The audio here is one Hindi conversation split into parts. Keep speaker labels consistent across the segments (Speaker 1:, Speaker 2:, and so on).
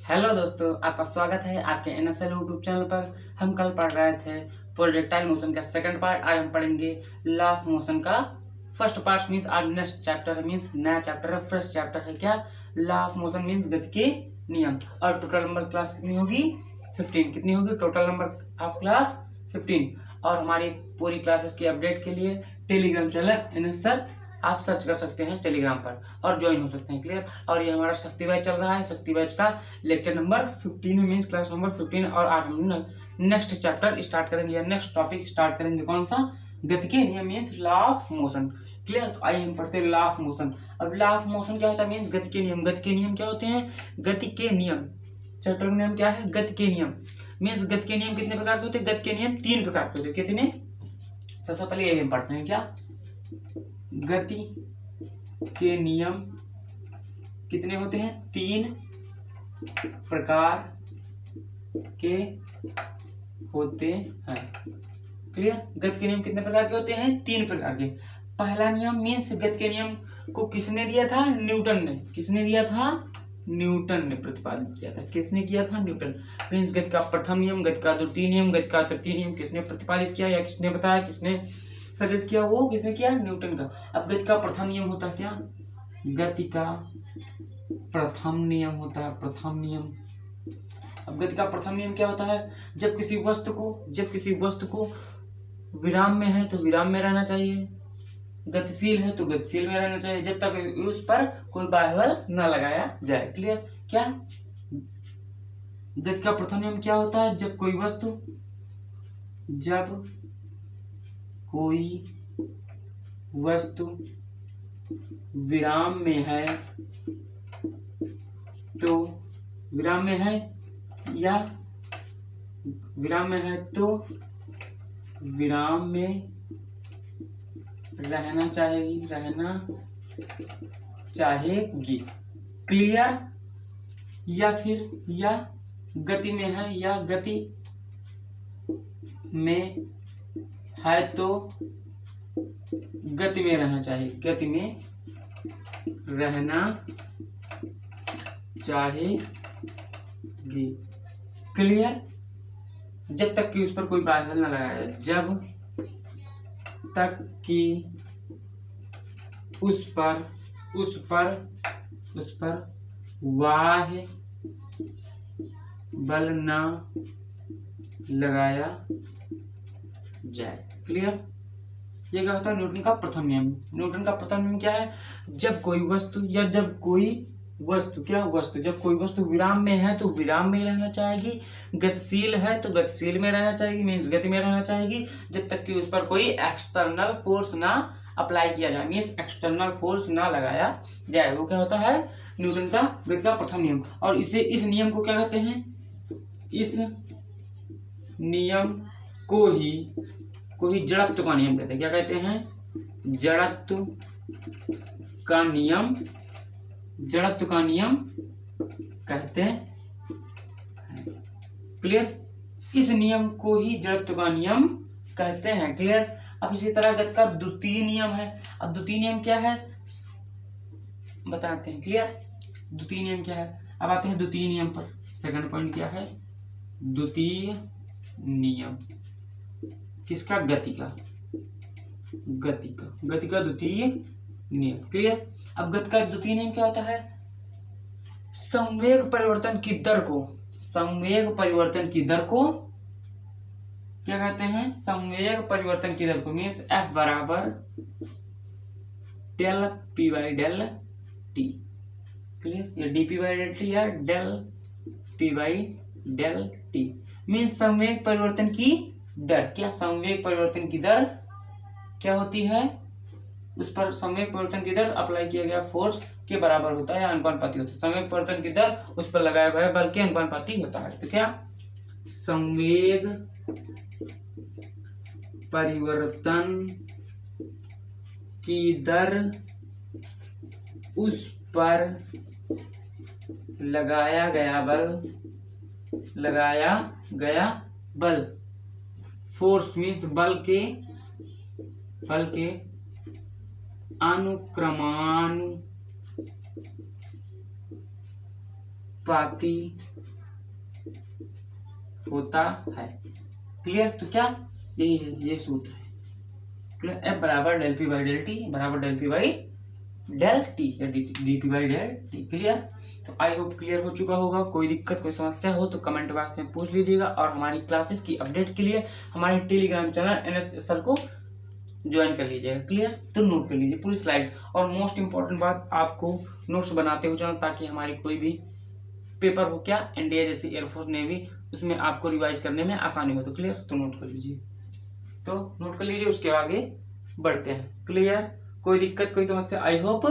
Speaker 1: हेलो दोस्तों, आपका स्वागत है आपके एनएसएल यूट्यूब चैनल पर। हम कल पढ़ रहे थे प्रोजेक्टाइल मोशन का सेकंड पार्ट। आज हम पढ़ेंगे लॉ ऑफ मोशन का फर्स्ट पार्ट। मीन्स आज नेक्स्ट चैप्टर है, मीन्स नया चैप्टर है, फ्रेश चैप्टर है। क्या? लॉ ऑफ मोशन मीन्स गति के नियम। और टोटल नंबर क्लास कितनी होगी? 15। कितनी होगी टोटल नंबर ऑफ क्लास? 15। और हमारी पूरी क्लासेस की अपडेट के लिए टेलीग्राम चैनल एनएसएल आप सर्च कर सकते हैं टेलीग्राम पर और ज्वाइन हो सकते हैं। क्लियर? और ये हमारा शक्ति बैच चल रहा है। शक्ति बैच का lecture number 15 means class number 15। और आज हम नेक्स्ट चैप्टर स्टार्ट करेंगे या नेक्स्ट टॉपिक स्टार्ट करेंगे। कौन सा? गति के नियम means law of motion. Clear? तो आइए हम पढ़ते हैं लॉ ऑफ मोशन। अब लॉ ऑफ मोशन क्या होता है? मीन्स गति के नियम। गति के नियम क्या होते हैं? गति के नियम चैप्टर का नाम क्या है? गति के नियम। मीन्स गति के नियम कितने प्रकार के होते हैं? गति के नियम 3 प्रकार के होते हैं। कितने? सबसे पहले यही हम पढ़ते हैं। क्या? गति के नियम कितने होते हैं? 3 प्रकार के होते हैं। क्लियर? गति के नियम कितने प्रकार के होते हैं? 3 प्रकार के। पहला नियम मीन्स गति के नियम को किसने दिया था? न्यूटन ने। किसने दिया था? न्यूटन ने प्रतिपादित किया था। किसने किया था? न्यूटन। मीन्स गति का प्रथम नियम, गति का द्वितीय नियम, गति का तृतीय नियम किसने प्रतिपादित किया या किसने बताया, किसने सजेस्ट किया? वो किसने किया? न्यूटन का। अब गति का प्रथम नियम होता है क्या? गति का प्रथम नियम होता है। प्रथम नियम। अब गति का प्रथम नियम क्या होता है? जब किसी वस्तु को विराम में है तो विराम में रहना चाहिए, गतिशील है तो गतिशील में रहना चाहिए, जब तक उस पर कोई बाह्य बल न लगाया जाए। क्लियर? क्या? गति का प्रथम नियम क्या होता है? जब कोई वस्तु विराम में है तो विराम में है तो विराम में रहना चाहेगी। क्लियर? या गति में है या गति में है तो गति में रहना चाहिए। गति में रहना चाहेगी। क्लियर? जब तक कि उस पर कोई बाह्य बल न लगाया जाए। जब तक कि उस पर बाह्य बल न लगाया जाए। क्लियर? ये क्या होता है? न्यूटन का प्रथम नियम। न्यूटन का प्रथम नियम क्या है? जब कोई वस्तु जब कोई वस्तु विराम में है तो विराम में रहना चाहेगी, गतिशील है तो गतिशील में रहना चाहेगी, मीन्स गति में रहना चाहेगी, जब तक कि उस पर कोई एक्सटर्नल फोर्स ना अप्लाई किया जाए, मीन्स एक्सटर्नल फोर्स ना लगाया जाए। वो क्या होता है? न्यूटन का गति का प्रथम नियम। और इस नियम को क्या कहते हैं? इस नियम को ही जड़त्व का नियम कहते हैं। क्या कहते हैं? जड़त्व का नियम कहते हैं। क्लियर? इस नियम को ही जड़त्व का नियम कहते हैं। क्लियर? अब इसी तरह गति का द्वितीय नियम है। अब द्वितीय नियम क्या है बताते हैं। क्लियर? द्वितीय नियम क्या है? अब आते हैं द्वितीय नियम पर। सेकंड पॉइंट क्या है? द्वितीय नियम किसका? गति का द्वितीय नियम। क्लियर? अब गति का द्वितीय नियम क्या होता है? संवेग परिवर्तन की दर को क्या कहते हैं? संवेग परिवर्तन की दर को मीन्स F बराबर del P by del T. Clear? या D P by del T या del P by del T means संवेग परिवर्तन की दर। क्या? संवेग परिवर्तन की दर क्या होती है? उस पर संवेग परिवर्तन की दर अप्लाई किया गया फोर्स के बराबर होता है या अनुपाती होता है। संवेग परिवर्तन की दर उस पर लगाया गया बल के अनुपाती होता है। तो क्या? संवेग परिवर्तन की दर उस पर लगाया गया बल फोर्स मीन्स बल के पाती होता है। क्लियर? तो क्या यही है, ये सूत्र है। क्लियर? F बराबर del P by del T बराबर del P by del T या D P by del T. Clear? तो आई होप क्लियर हो चुका होगा। कोई दिक्कत कोई समस्या हो तो कमेंट बॉक्स में पूछ लीजिएगा, और हमारी क्लासेस की अपडेट के लिए हमारे टेलीग्राम चैनल NS सर को ज्वाइन कर लीजिएगा। क्लियर? तो नोट कर लीजिए पूरी स्लाइड, और मोस्ट इंपॉर्टेंट बात, आपको नोट्स बनाते हो चलना, ताकि हमारी कोई भी पेपर हो क्या इंडिया जैसे एयरफोर्स नेवी, उसमें आपको रिवाइज करने में आसानी हो। तो क्लियर? तो नोट कर लीजिए, तो नोट कर लीजिए, उसके आगे बढ़ते हैं। क्लियर? कोई दिक्कत कोई समस्या आई होप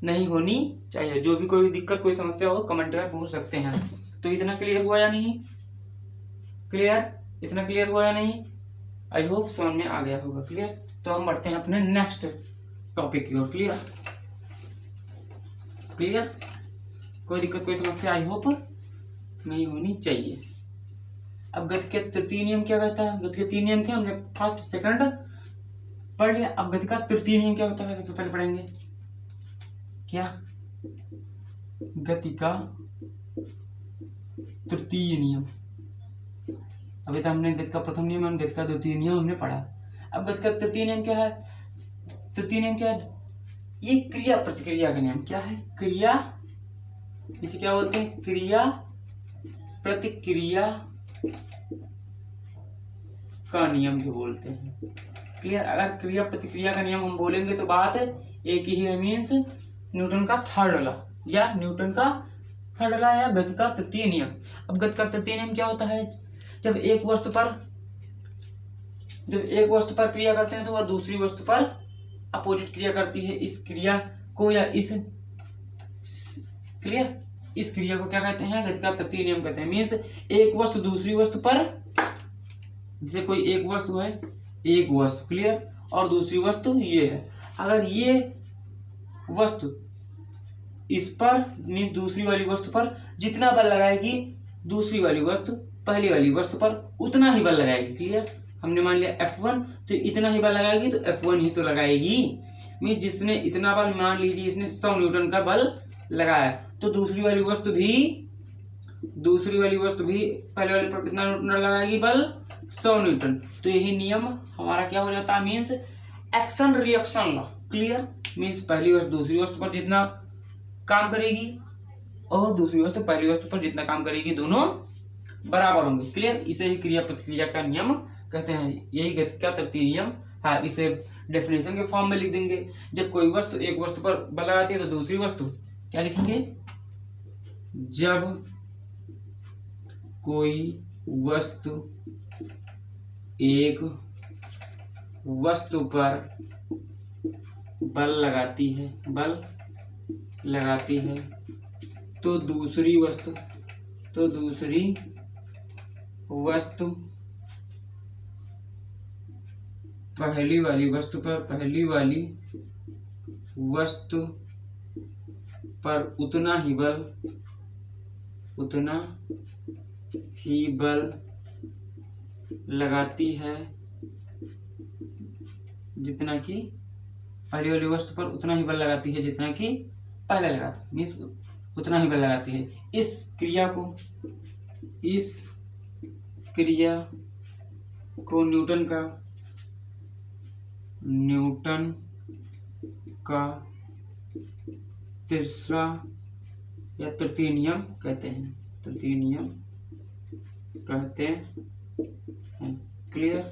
Speaker 1: नहीं होनी चाहिए। जो भी कोई दिक्कत कोई समस्या हो कमेंट में पूछ सकते हैं। तो इतना क्लियर हुआ या नहीं? क्लियर? इतना क्लियर हुआ या नहीं? आई होप समझ में आ गया होगा। क्लियर? तो हम बढ़ते हैं अपने नेक्स्ट टॉपिक की ओर। क्लियर? क्लियर? कोई दिक्कत कोई समस्या आई होप नहीं होनी चाहिए। अब गति के तृतीय नियम क्या कहता है? गति के 3 नियम थे, हमने फर्स्ट सेकंड पढ़ लिया। अब गति का तृतीय नियम क्या होता है सबसे पहले पढ़ेंगे। क्या? गति का तृतीय नियम। अभी तो हमने गति का प्रथम नियम और गति का द्वितीय नियम हमने पढ़ा। अब गति का तृतीय नियम क्या है? तृतीय नियम क्या है? ये क्रिया प्रतिक्रिया का नियम। क्या है? क्रिया, इसे क्या बोलते हैं? क्रिया प्रतिक्रिया का नियम भी बोलते हैं। क्लियर? अगर क्रिया प्रतिक्रिया का नियम हम बोलेंगे तो बात एक ही है, मीन्स न्यूटन का थर्ड लॉ, या न्यूटन का थर्ड लॉ, या गति का तृतीय नियम। अब गति का तृतीय नियम क्या होता है? जब एक वस्तु पर क्रिया करते हैं तो वह दूसरी वस्तु पर अपोजिट क्रिया करती है। इस क्रिया को या इस क्लियर इस क्रिया को क्या कहते हैं? गति का तृतीय नियम कहते हैं। मीन्स एक वस्तु दूसरी वस्तु पर, जैसे कोई एक वस्तु है, एक वस्तु क्लियर, और दूसरी वस्तु ये है, अगर ये वस्तु इस पर मीन्स दूसरी वाली वस्तु पर जितना बल लगाएगी, दूसरी वाली वस्तु पहली वाली वस्तु पर उतना ही बल लगाएगी। क्लियर? हमने मान लिया F1, तो इतना ही बल लगाएगी, तो F1 ही तो लगाएगी। मीन्स जिसने इतना बल, मान लीजिए इसने 100 न्यूटन का बल लगाया, तो दूसरी वाली वस्तु भी पहले वाले पर कितना न्यूटन लगाएगी? बल 100 न्यूटन। तो यही नियम हमारा क्या हो जाता है? Means action reaction law. Clear? Means पहली वस्तु दूसरी वस्तु पर जितना काम करेगी और दूसरी वस्तु पहली वस्तु पर जितना काम करेगी, दोनों बराबर होंगे। क्लियर? इसे ही क्रिया प्रतिक्रिया का नियम कहते हैं। यही गति का तृतीय नियम। हाँ, इसे डेफिनेशन के फॉर्म में लिख देंगे। जब कोई वस्तु एक वस्तु पर बल लगाती है तो दूसरी वस्तु क्या लिखेंगे? जब कोई वस्तु एक वस्तु पर बल लगाती है तो दूसरी वस्तु पहली वाली वस्तु पर उतना ही बल लगाती है जितना कि पहली वाली वस्तु पर उतना ही बल लगाती है जितना कि पहले लगा था। मीन्स उतना ही बल लगाती है। इस क्रिया को न्यूटन का तीसरा या तृतीय नियम कहते हैं। क्लियर?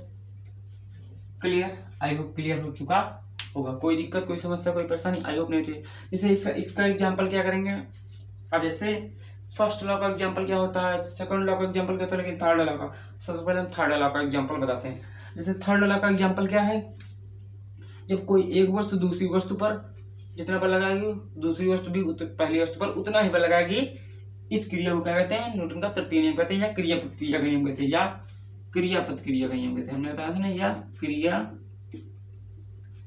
Speaker 1: आई होप क्लियर हो चुका होगा। कोई दिक्कत कोई समस्या कोई परेशानी आई होप नहीं होती। जैसे इसका एग्जांपल क्या करेंगे? अब जैसे फर्स्ट लॉ का एग्जांपल क्या होता है, सेकंड लॉ का एग्जांपल क्या होता है, लेकिन थर्ड लॉ का सबसे पहले हम थर्ड लॉ का एग्जांपल बताते हैं। जैसे थर्ड लॉ का एग्जांपल क्या है? जब कोई एक वस्तु दूसरी वस्तु पर जितना बल लगाएगी, दूसरी वस्तु भी पहली वस्तु पर उतना ही बल लगाएगी। इस क्रिया को क्या कहते हैं? न्यूटन का तृतीय नियम कहते हैं, या क्रिया प्रतिक्रिया का नियम कहते हैं, हमने बताया था ना, या क्रिया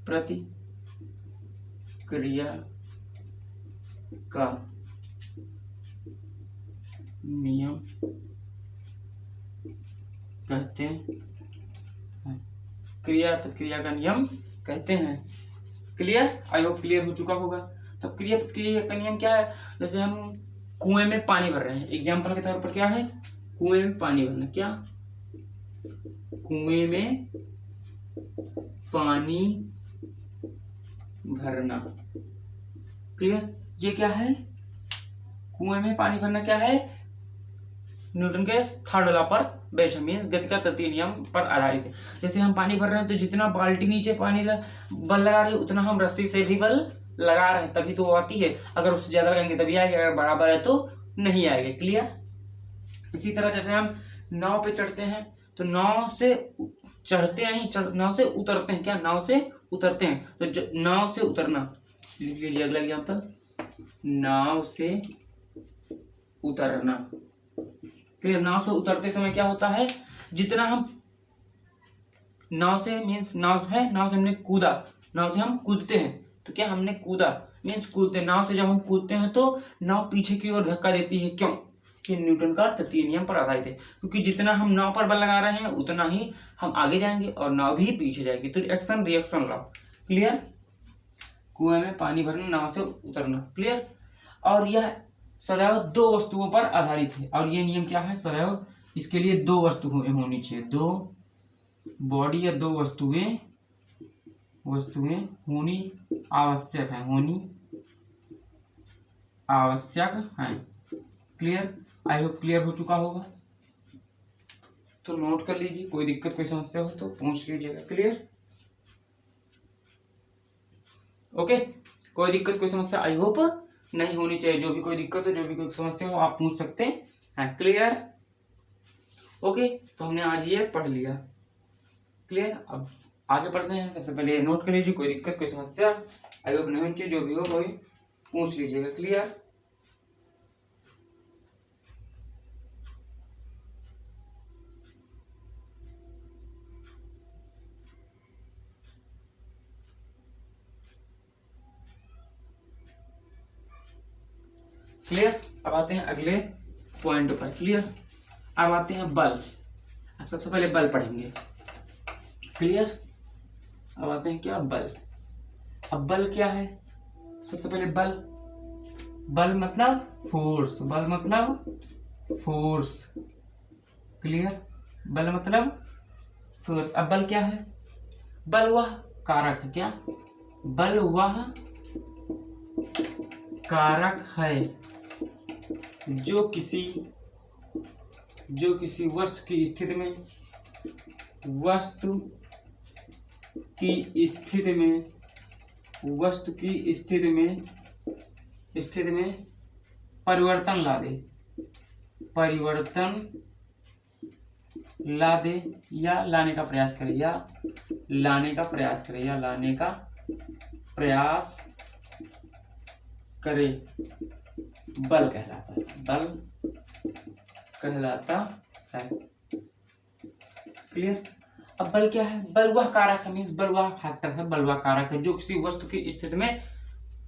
Speaker 1: प्रतिक्रिया का नियम कहते हैं, क्रिया प्रतिक्रिया का नियम कहते हैं। क्लियर? आई होप क्लियर हो चुका होगा। तो क्रिया प्रतिक्रिया का नियम क्या है? जैसे हम कुएं में पानी भर रहे हैं, एग्जाम्पल के तौर पर क्या है, कुएं में पानी भरना, क्या, कुएं में पानी भरना, क्लियर। ये क्या है, कुएं में पानी भरना क्या है, न्यूटन के थर्ड लॉ पर बेस्ड मीन्स गति का तृतीय नियम पर आधारित है। जैसे हम पानी भर रहे हैं तो जितना बाल्टी नीचे पानी बल लगा रहे हैं उतना हम रस्सी से भी बल लगा रहे हैं, तभी तो वो आती है। अगर उससे ज्यादा लगाएंगे तभी आएगी, अगर बराबर है तो नहीं आएगी, क्लियर। इसी तरह जैसे हम नाव पे चढ़ते हैं तो नाव से चढ़ते हैं, नाव से उतरते हैं, क्या, नाव से उतरते हैं, तो नाव से उतरना, लिख लीजिए अगला एग्जाम्पल, नाव से उतरना, क्लियर। नाव से उतरते समय क्या होता है, जितना हम नाव से मीन्स नाव है, नाव से हमने कूदा, नाव से हम कूदते हैं तो क्या, हमने कूदा मीन्स कूदते, नाव से जब हम कूदते हैं तो नाव पीछे की ओर धक्का देती है, क्यों, ये न्यूटन का तृतीय नियम पर आधारित है, क्योंकि जितना हम नाव पर बल लगा रहे हैं उतना ही हम आगे जाएंगे और नाव भी पीछे जाएगी, तो एक्शन रिएक्शन लॉ, क्लियर। कुएं में पानी भरना, नाव से उतरना, क्लियर। और यह सदैव दो वस्तुओं पर आधारित है, और ये नियम क्या है, सदैव इसके लिए दो वस्तुएं होनी चाहिए, दो बॉडी या दो वस्तुएं होनी आवश्यक है, होनी आवश्यक है, क्लियर। आई होप क्लियर हो चुका होगा, तो नोट कर लीजिए, कोई दिक्कत कोई समस्या हो तो पूछ लीजिएगा, क्लियर, ओके। कोई दिक्कत कोई समस्या आई होप नहीं होनी चाहिए, जो भी कोई दिक्कत हो, जो भी कोई समस्या हो आप पूछ सकते हैं, क्लियर, ओके। तो हमने आज ये पढ़ लिया, क्लियर। अब आगे पढ़ते हैं, सबसे पहले नोट कर लीजिए, कोई दिक्कत कोई समस्या आई होप नहीं होनी चाहिए, जो भी हो कोई पूछ लीजिएगा, क्लियर। क्लियर। अब आते हैं अगले पॉइंट पर, क्लियर। अब आते हैं बल, अब सबसे पहले बल पढ़ेंगे, क्लियर। अब आते हैं क्या, बल। अब बल क्या है, सबसे पहले बल मतलब फोर्स, बल मतलब फोर्स, क्लियर, बल मतलब फोर्स। अब बल क्या है, बल वह कारक है, क्या, बल वह कारक है जो किसी वस्तु की स्थिति में परिवर्तन ला दे या लाने का प्रयास करे, बल कहलाता है, क्लियर। अब बल क्या है, बल वह कारक है, मीन्स बल वह फैक्टर है, बल वह कारक है जो किसी वस्तु की स्थिति में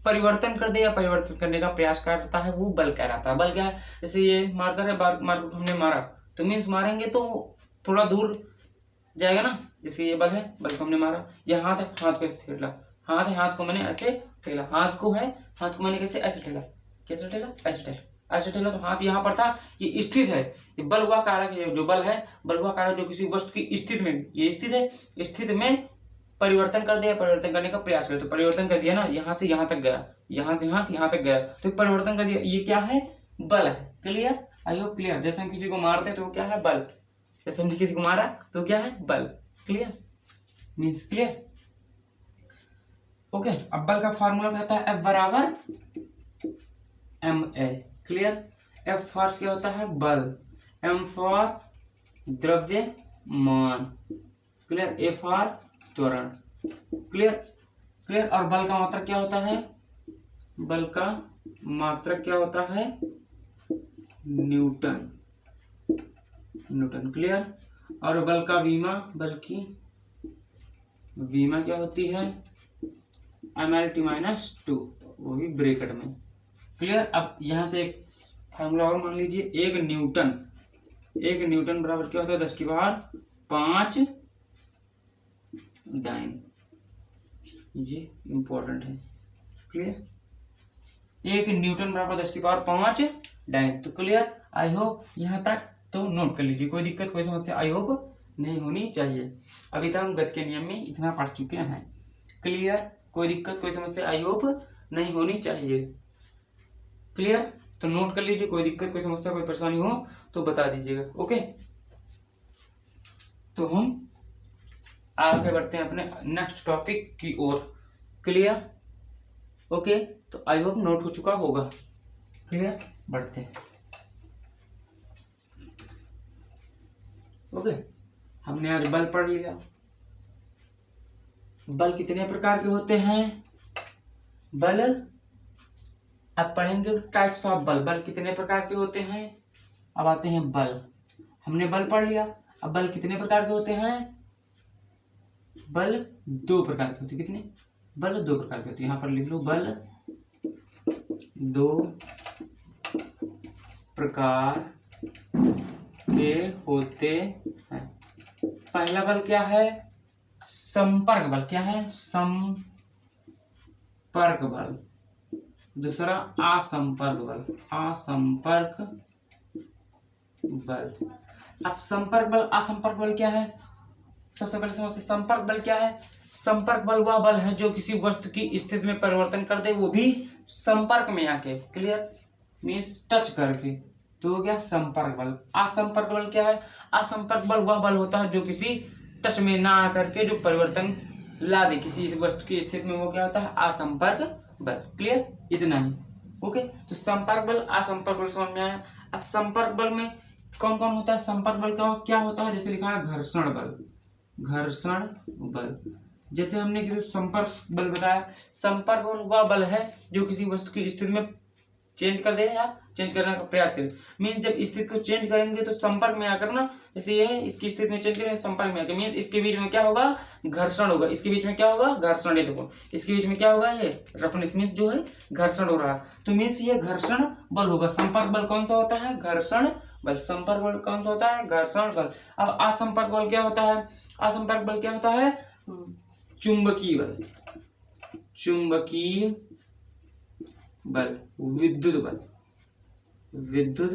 Speaker 1: परिवर्तन कर दे या परिवर्तन करने का प्रयास करता है, वो बल कहलाता है। बल क्या है, जैसे ये मार्कर है, मार्कर को हमने मारा तो मीन्स मारेंगे तो थोड़ा दूर जाएगा ना, जैसे ये बल है, बल को हमने मारा, यह हाथ है, हाथ को ऐसे ठेला, हाथ है, हाथ को मैंने ऐसे ठेला, हाथ को मैंने कैसे ऐसे ठेला, ऐसे ठेला, तो हाथ यहाँ पर था, ये स्थित है, ये बल हुआ कारक है, जो बल है बल हुआ कारक जो किसी वस्तु की स्थिति में, ये स्थित है, स्थिति में परिवर्तन कर दिया, परिवर्तन करने का प्रयास करे, तो परिवर्तन कर दिया ना, यहाँ से यहाँ तक गया, यहाँ से यहाँ तक गया, तो परिवर्तन कर दिया, ये क्या है, बल है, क्लियर, आई होप क्लियर। जैसे हम किसी को मारते हैं तो क्या है, बल, जैसे हमने किसी को मारा तो क्या है, बल, क्लियर, मीन्स क्लियर, ओके। अब बल का फॉर्मूला क्या होता है, F बराबर ma, क्लियर। F फॉर क्या होता है, बल, M फॉर द्रव्यमान, क्लियर, A फॉर त्वरण, क्लियर। और बल का मात्रक क्या होता है, बल का मात्रक क्या होता है, न्यूटन, क्लियर। और बल का बल की विमा क्या होती है, mlt-2, वो भी ब्रैकेट में, क्लियर। अब यहां से एक फार्मूला और मान लीजिए, एक न्यूटन बराबर क्या होता है, 10⁵ डाइन, ये इंपॉर्टेंट है, क्लियर। एक न्यूटन बराबर 10⁵ डाइन। तो क्लियर, आई होप यहाँ तक तो नोट कर लीजिए, कोई दिक्कत कोई समस्या आई होप नहीं होनी चाहिए। अभी तक हम गति के नियम में इतना पढ़ चुके हैं। क्लियर, कोई दिक्कत कोई समस्या आई होप नहीं होनी चाहिए। क्लियर, तो नोट कर लीजिए, कोई दिक्कत कोई समस्या कोई परेशानी हो तो बता दीजिएगा। ओके, तो हम आगे बढ़ते हैं अपने नेक्स्ट टॉपिक की ओर। क्लियर, ओके, तो आई होप नोट हो चुका होगा। क्लियर, बढ़ते हैं। ओके, हमने आज बल पढ़ लिया। बल कितने प्रकार के होते हैं? बल अब पढ़ेंगे टाइप्स ऑफ बल। बल कितने प्रकार के होते हैं? अब आते हैं बल। हमने बल पढ़ लिया, अब बल कितने प्रकार के होते हैं? बल 2 प्रकार के होते हैं। कितने? बल 2 प्रकार के होते हैं। यहाँ पर लिख लो, बल 2 प्रकार के होते हैं। पहला बल क्या है? संपर्क बल। क्या है? संपर्क बल। दूसरा असंपर्क बल। असंपर्क बल। अब संपर्क बल असंपर्क बल क्या है? सबसे पहले समझते संपर्क बल क्या है। संपर्क बल वह बल है जो किसी वस्तु की स्थिति में परिवर्तन कर दे, वो भी संपर्क में आके। क्लियर, मीन्स टच करके, तो हो गया संपर्क बल। असंपर्क बल क्या है? असंपर्क बल वह बल होता है जो किसी टच में ना आकर के जो परिवर्तन ला दे किसी वस्तु की स्थिति में, वो क्या होता है? असंपर्क बल। क्लियर, इतना ही। ओके, तो संपर्क बल असंपर्क बल समझ में आया। अब संपर्क बल में कौन कौन होता है? संपर्क बल का क्या होता है? जैसे लिखा है घर्षण बल। घर्षण बल, जैसे हमने किसी संपर्क बल बताया। संपर्क बल वह बल है जो किसी वस्तु की स्थिति में चेंज कर दे या चेंज करने का प्रयास करे। मीन्स जब स्थिति को चेंज करेंगे तो संपर्क में आकर ना, जैसे ये है इसकी स्थिति में चेंज करेंगे संपर्क में आकर, मीन्स इसके बीच में क्या होगा? घर्षण होगा। इसके बीच में क्या होगा? घर्षण। ये देखो, इसके बीच में क्या होगा? ये रफनेस, मीन्स जो है घर्षण हो रहा है, तो मीन्स ये घर्षण बल होगा। संपर्क बल कौन सा होता है? घर्षण बल। संपर्क बल कौन सा होता है? घर्षण बल। अब असंपर्क बल क्या होता है? असंपर्क बल क्या होता है? चुंबकीय बल। चुंबकीय बल, विद्युत बल। विद्युत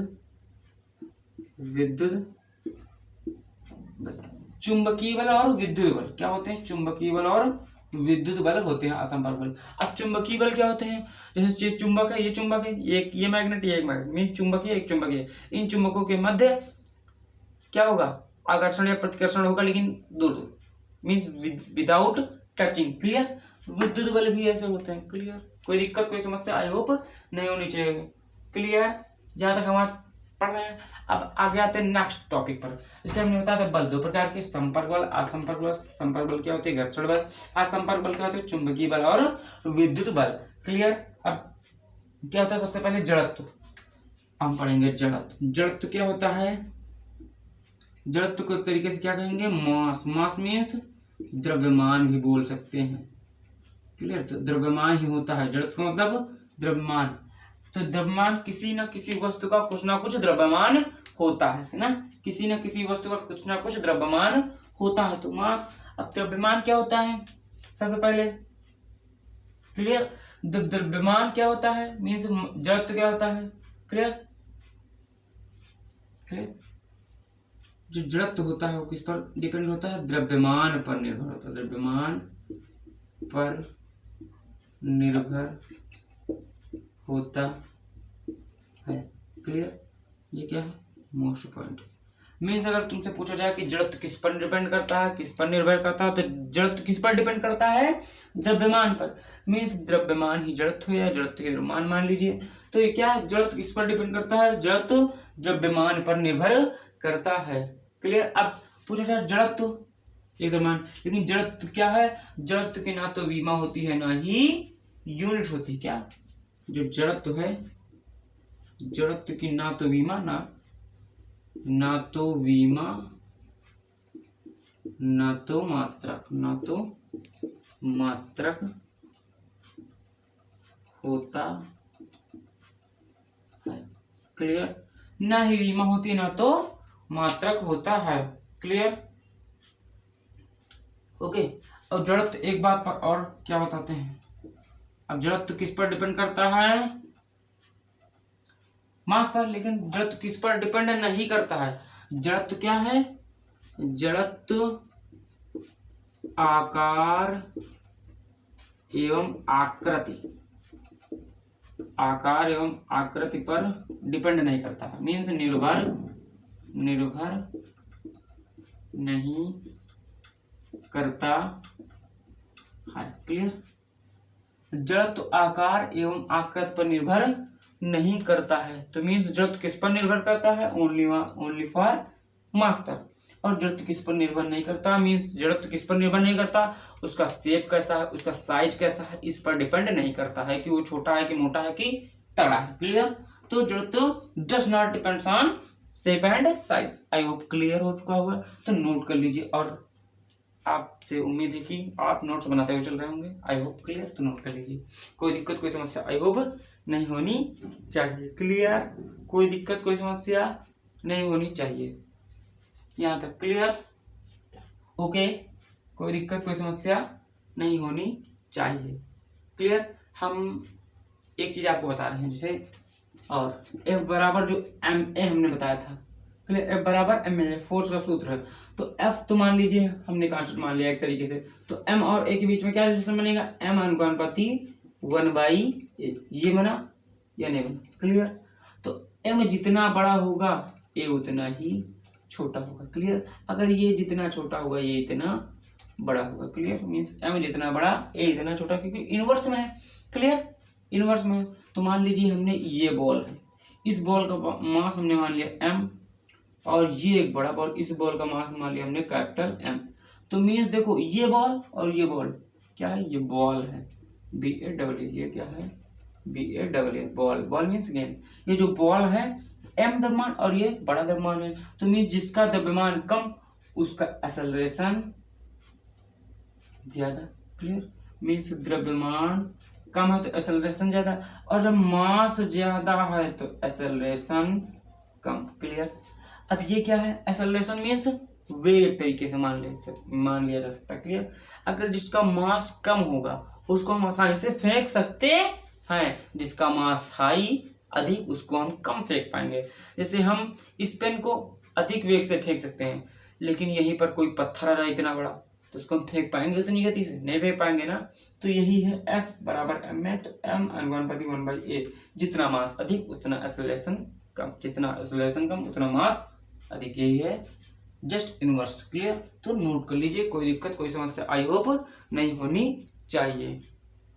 Speaker 1: बल, चुंबकीय बल और विद्युत बल क्या होते हैं? चुंबकीय बल और विद्युत बल होते हैं असंपर्क बल। अब चुंबकीय बल क्या होते हैं? जैसे चुंबक है, ये चुंबक है, ये मैग्नेट, ये एक मैग्नेट, मीन्स चुंबकीय एक चुंबकीय। इन चुंबकों के मध्य क्या होगा? आकर्षण या प्रतिकर्षण होगा, लेकिन दूर दूर, मीन्स विदाउट टचिंग। क्लियर, विद्युत बल भी ऐसे होते हैं। क्लियर, कोई दिक्कत कोई समस्या आई होप नहीं होनी चाहिए। क्लियर, जहां तक हम पढ़ रहे हैं। अब आगे आते हैं नेक्स्ट टॉपिक पर। जैसे हमने बताया था बल 2 प्रकार के, संपर्क बल असंपर्क बल। संपर्क बल क्या होते हैं? घर्षण बल। असंपर्क बल क्या होते हैं? चुंबकीय बल और विद्युत बल। क्लियर, अब क्या होता है? सबसे पहले जड़त्व हम पढ़ेंगे। जड़त्व, जड़त्व क्या होता है? जड़त्व को एक तरीके से क्या कहेंगे? मास। मास मीन्स द्रव्यमान भी बोल सकते हैं। क्लियर, तो द्रव्यमान ही होता है जड़त्व का मतलब द्रव्यमान। तो द्रव्यमान, किसी न किसी वस्तु का कुछ ना कुछ द्रव्यमान होता है ना, किसी न किसी वस्तु का कुछ ना कुछ द्रव्यमान होता है, तो मास। अब द्रव्यमान क्या होता है? सबसे पहले क्लियर, द्रव्यमान क्या होता है? मीन्स जड़त्व क्या होता है? क्लियर, क्लियर, जो जड़त्व होता है वो किस पर डिपेंड होता है? द्रव्यमान पर निर्भर होता है। द्रव्यमान पर निर्भर होता है। क्लियर, ये क्या है? Most point. मीन्स अगर तुमसे पूछा जाए कि जड़त्व किस पर डिपेंड करता है, किस पर निर्भर करता है, तो जड़त्व किस पर डिपेंड करता है? द्रव्यमान पर। मीन्स द्रव्यमान ही जड़त्व है या जड़त्व के द्रव्यमान मान लीजिए। तो ये क्या है? जड़त्व किस पर डिपेंड करता है? जड़त्व द्रव्यमान पर निर्भर करता है। क्लियर, अब पूछा जाए जड़त्व एक द्रव्यमान, लेकिन जड़त्व क्या है? जड़त्व की ना तो विमा होती है ना ही यूनिट होती। क्या? जो जड़त्व है, जड़त्व की ना तो विमा ना तो विमा ना तो मात्रक होता है। क्लियर, ना ही विमा होती ना तो मात्रक होता है। Clear, okay. और जड़त्व एक बात पर और क्या बताते हैं? अब जड़त्व किस पर डिपेंड करता है? मास पर, लेकिन जड़त्व किस पर डिपेंड नहीं करता है? जड़त्व क्या है? जड़त्व आकार एवं आकृति, आकार एवं आकृति पर डिपेंड नहीं करता है, मीन्स निर्भर नहीं करता है। क्लियर? जड़त्व आकार एवं आकृति पर निर्भर नहीं करता है, तो मीन्स जड़त्व किस पर निर्भर करता है? ओनली फॉर मास पर। और जड़त्व किस पर निर्भर नहीं करता? मीन्स जड़त्व किस पर निर्भर नहीं करता? उसका शेप कैसा है, उसका साइज कैसा है, इस पर डिपेंड नहीं करता है कि वो छोटा है कि मोटा है कि तगड़ा है। क्लियर? तो जड़त्व does not depends on shape and size. I hope clear हो चुका होगा, तो नोट कर लीजिए। और आपसे उम्मीद है कि आप नोट्स बनाते हुए चल रहे होंगे। आई होप क्लियर, तो नोट कर लीजिए। कोई दिक्कत कोई समस्या आई होप नहीं होनी चाहिए। क्लियर? कोई दिक्कत कोई समस्या नहीं होनी चाहिए। यहाँ तक क्लियर? ओके, कोई दिक्कत कोई समस्या नहीं होनी चाहिए। क्लियर? हम एक चीज आपको बता रहे हैं, जैसे और F बराबर जो ma हमने बताया था। क्लियर? F बराबर ma फोर्स का सूत्र है। तो F तो मान लीजिए हमने कांस्टेंट मान लिया एक तरीके से, तो m और a के बीच में क्या रिलेशन बनेगा? m अनुपाती 1/a। ये बना या नहीं बना? क्लियर? तो m जितना बड़ा होगा a उतना ही छोटा होगा। क्लियर? अगर ये जितना छोटा होगा ये इतना बड़ा होगा। क्लियर? मीन्स m जितना बड़ा a इतना छोटा, क्योंकि इनवर्स में है। क्लियर? इनवर्स में है। तो मान लीजिए हमने ये बॉल है, इस बॉल का मास हमने मान लिया m, और ये एक बड़ा बॉल, इस बॉल का मास मान लिया हमने कैपिटल M। तो मीन्स देखो ये बॉल और ये बॉल क्या है? ये बॉल है, BALL। ये क्या है? BALL ball. बॉल मीन्स गेंद। ये जो बॉल है m द्रव्यमान और ये बड़ा द्रव्यमान है, तो मीन्स जिसका द्रव्यमान कम उसका एक्सेलरेशन ज्यादा। क्लियर? मीन्स द्रव्यमान कम है तो एक्सेलरेशन ज्यादा, और जब मास ज्यादा है तो एक्सेलरेशन कम। क्लियर? अब ये क्या है? एक्सेलरेशन मीन्स वेग, एक तरीके से मान लिया जा सकता है। क्लियर? अगर जिसका मास कम होगा उसको हम आसानी से फेंक सकते हैं, जिसका मास हाई अधिक उसको हम कम फेंक पाएंगे। जैसे हम इस पेन को अधिक वेग से फेंक सकते हैं, लेकिन यहीं पर कोई पत्थर आ रहा है इतना बड़ा, तो उसको हम फेंक पाएंगे उतनी गति से? नहीं फेंक पाएंगे ना। तो यही है F बराबर ma, तो m अनुपाती 1/a। जितना मास अधिक उतना एक्सेलरेशन कम, जितना एक्सेलरेशन कम उतना मास अधिक। यही है जस्ट इनवर्स। क्लियर? तो नोट कर लीजिए, कोई दिक्कत कोई समस्या आई होप नहीं होनी चाहिए।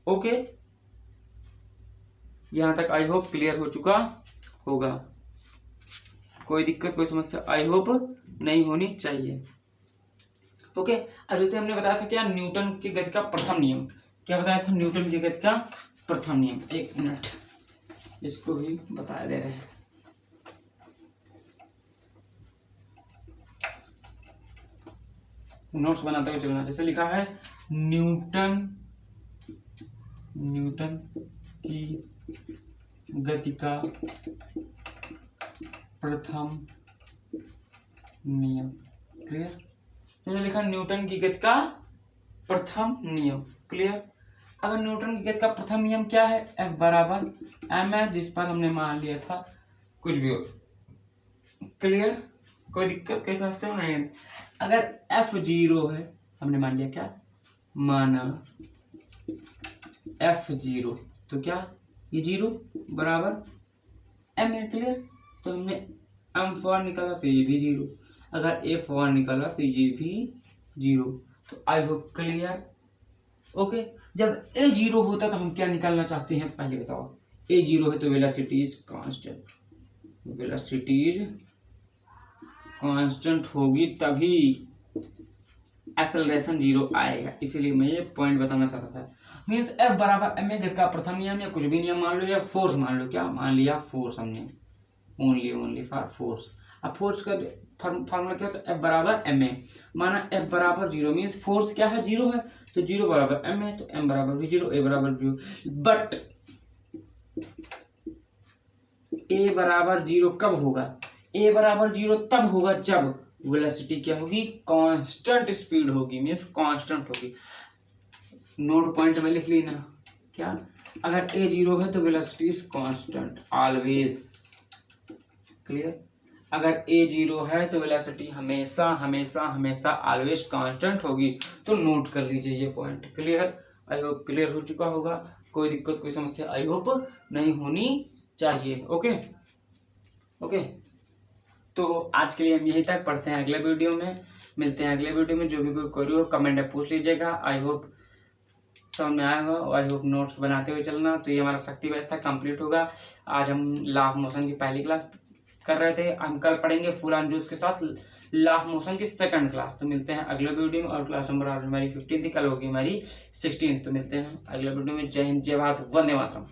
Speaker 1: ओके, यहां तक आई होप क्लियर हो चुका होगा। कोई दिक्कत कोई समस्या आई होप नहीं होनी चाहिए। ओके, अब जैसे हमने बताया था क्या? न्यूटन की गति का प्रथम नियम। क्या बताया था? न्यूटन की गति का प्रथम नियम। एक मिनट, इसको भी बता दे रहे हैं। नोट्स बनाते हुए चलना। जैसे लिखा है न्यूटन की गति का प्रथम नियम। क्लियर? तो लिखा न्यूटन की गति का प्रथम नियम। क्लियर? अगर न्यूटन की गति का प्रथम नियम क्या है? F बराबर ma, जिस पर हमने मान लिया था कुछ भी हो। क्लियर? कोई दिक्कत कैसे समझते हो? नहीं। अगर F 0 है, हमने मान लिया क्या? माना F 0, तो क्या ये 0 बराबर m है। क्लियर? तो हमने m फॉर निकाला तो ये भी 0, अगर a फॉर निकाला तो ये भी 0। तो आई होप क्लियर। ओके, जब a 0 होता तो हम क्या निकालना चाहते हैं पहले बताओ? a 0 है तो velocity is constant, velocity constant होगी तभी एक्सेलरेशन 0 आएगा। इसीलिए मैं ये पॉइंट बताना चाहता था। मीन्स F बराबर ma, गति का प्रथम नियम या कुछ भी नियम मान लो, या फोर्स मान लो। क्या मान लिया? फोर्स हमने, ओनली फॉर फोर्स। अब फोर्स का फॉर्मूला क्या होता है? F बराबर ma। माना F बराबर 0, मीन्स फोर्स क्या है? 0 है, तो 0 बराबर m है, तो m बराबर भी 0, a बराबर 0। बट a बराबर 0 कब होगा? a बराबर 0 तब होगा जब वेलोसिटी क्या होगी? कांस्टेंट स्पीड होगी, मीन्स कांस्टेंट होगी। नोट पॉइंट में लिख लेना। क्या? अगर a 0 है तो velocity is constant always. Clear. अगर ए 0 है तो वेलोसिटी हमेशा हमेशा हमेशा ऑलवेज कांस्टेंट होगी, तो नोट कर लीजिए ये point. Clear, I hope clear हो चुका होगा। कोई दिक्कत कोई समस्या आई होप नहीं होनी चाहिए। ओके ओके, तो आज के लिए हम यहीं तक, पढ़ते हैं अगले वीडियो में, मिलते हैं अगले वीडियो में। जो भी कोई क्वेरी हो कमेंट में पूछ लीजिएगा। आई होप समझ में आएगा, और आई होप नोट्स बनाते हुए चलना। तो ये हमारा शक्ति व्यवस्था कंप्लीट होगा। आज हम लॉ ऑफ मोशन की पहली क्लास कर रहे थे, हम कल पढ़ेंगे फुल ऑन जूस के साथ लॉ ऑफ मोशन की सेकंड क्लास। तो मिलते हैं अगले वीडियो में। और क्लास नंबर आज हमारी 15 थी, कल होगी हमारी 16। तो मिलते हैं अगले वीडियो में। जय हिंद, जय भारत, वंदे मातरम।